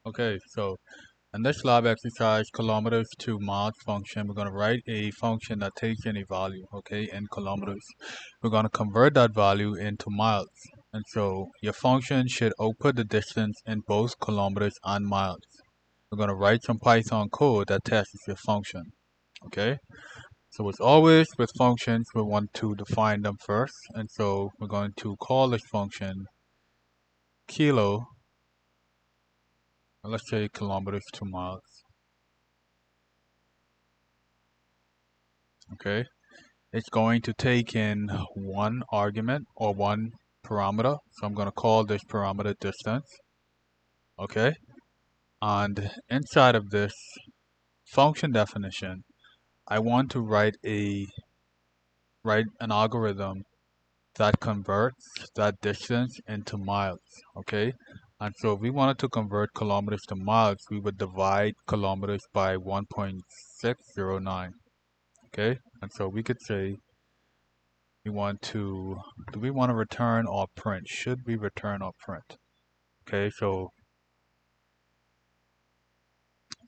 Okay, so in this lab exercise, kilometers to miles function, we're going to write a function that takes in a value, okay, in kilometers. We're going to convert that value into miles. And so your function should output the distance in both kilometers and miles. We're going to write some Python code that tests your function, okay? So as always with functions, we want to define them first. And so we're going to call this function kilo, let's say kilometers to miles, okay? It's going to take in one argument or one parameter. So I'm going to call this parameter distance. Okay. And inside of this function definition, I want to write an algorithm that converts that distance into miles. Okay. And so if we wanted to convert kilometers to miles, we would divide kilometers by 1.609. Okay. And so we could say we want to, do we want to return or print? Should we return or print? Okay, so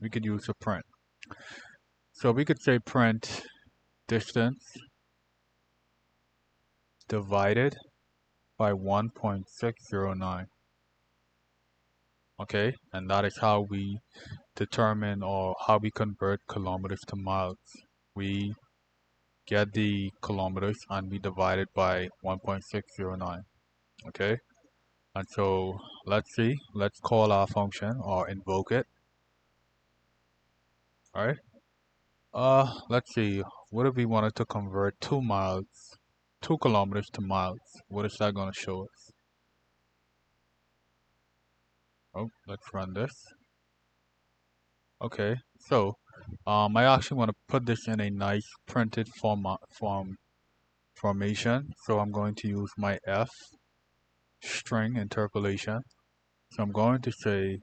we could use a print. So we could say print distance divided by 1.609. Okay, and that is how we determine or how we convert kilometers to miles. We get the kilometers and we divide it by 1.609. Okay, and so let's see, let's call our function or invoke it. All right. Let's see. What if we wanted to convert 2 kilometers to miles? What is that going to show us? Oh, let's run this. Okay, so I actually want to put this in a nice printed formation. So I'm going to use my F string interpolation. So I'm going to say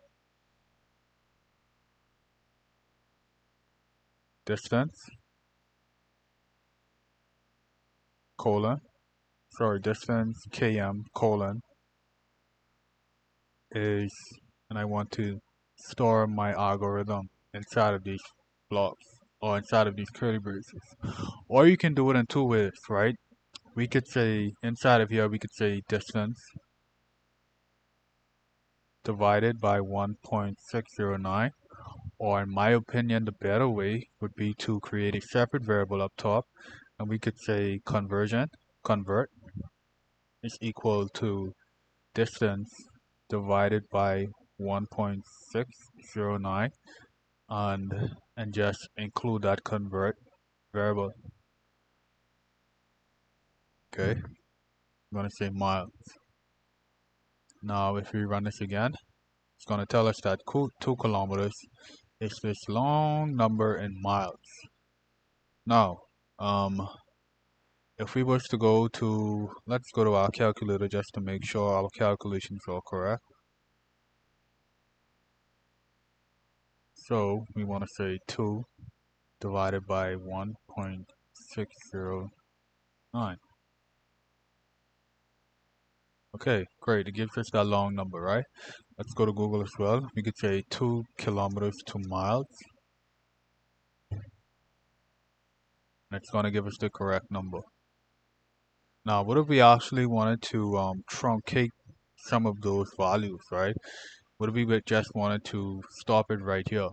distance colon, sorry, distance km colon is, and I want to store my algorithm inside of these blocks or inside of these curly braces. Or you can do it in two ways, right? We could say inside of here, we could say distance divided by 1.609. Or in my opinion, the better way would be to create a separate variable up top, and we could say convert is equal to distance divided by 1.609 and just include that convert variable. Okay, I'm gonna say miles. Now if we run this again, it's gonna tell us that 2 kilometers is this long number in miles. Now, if we was to go to, let's go to our calculator just to make sure our calculations are correct. So we want to say 2 divided by 1.609. Okay, great. It gives us that long number, right? Let's go to Google as well. We could say 2 kilometers to miles. And it's going to give us the correct number. Now, what if we actually wanted to truncate some of those values, right? What if we just wanted to stop it right here?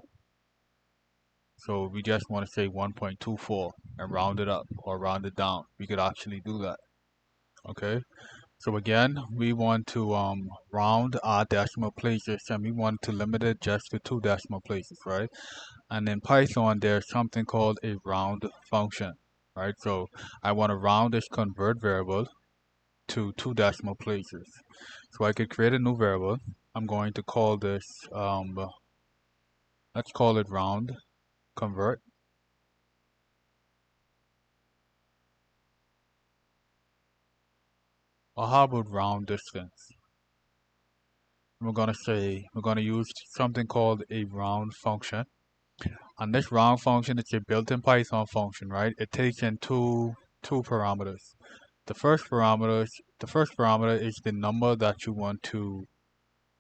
So we just want to say 1.24 and round it up or round it down. We could actually do that. Okay. So again, we want to round our decimal places and we want to limit it just to 2 decimal places, right? And in Python, there's something called a round function, right? So I want to round this convert variable to 2 decimal places. So I could create a new variable. I'm going to call this, let's call it round convert. Or how about round distance? We're going to use something called a round function. And this round function is a built-in Python function, right? It takes in two parameters. The first parameter is the number that you want to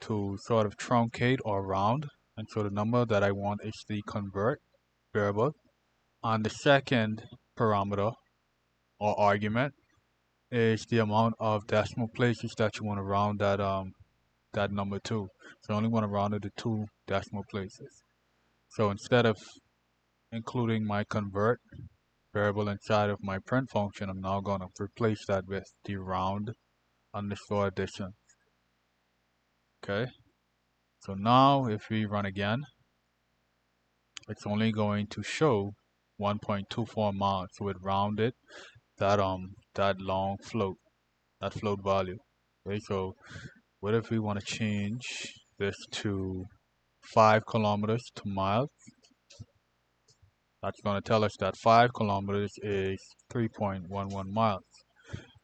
to sort of truncate or round. And so the number that I want is the convert variable. On the second parameter or argument is the amount of decimal places that you want to round that number to. So I only want to round it to 2 decimal places. So instead of including my convert variable inside of my print function, I'm now going to replace that with the round underscore addition. Okay. So now if we run again, it's only going to show 1.24 miles. So it rounded that long float, that float value. Okay, so what if we want to change this to 5 kilometers to miles? That's going to tell us that 5 kilometers is 3.11 miles.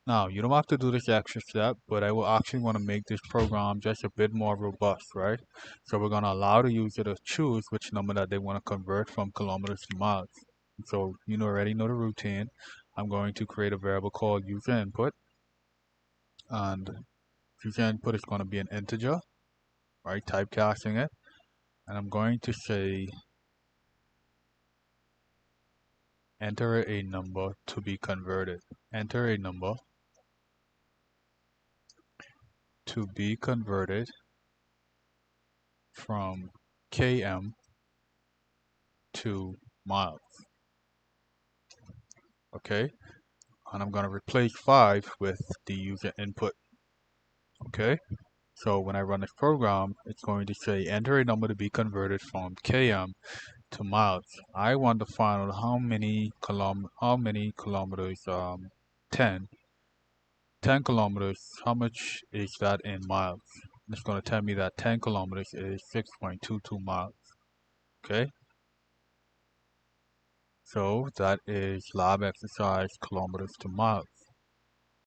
Now, you don't have to do this extra step, but I will actually want to make this program just a bit more robust, right? So we're going to allow the user to choose which number that they want to convert from kilometers to miles. So you already know the routine. I'm going to create a variable called user input, and user input is going to be an integer, right? Typecasting it, and I'm going to say enter a number to be converted. Enter a number to be converted from km to miles. Okay, and I'm going to replace 5 with the user input. Okay, so when I run this program, it's going to say enter a number to be converted from km to miles. I want to find out how many kilometers 10 kilometers, how much is that in miles? It's going to tell me that 10 kilometers is 6.22 miles. Okay, so that is lab exercise kilometers to miles.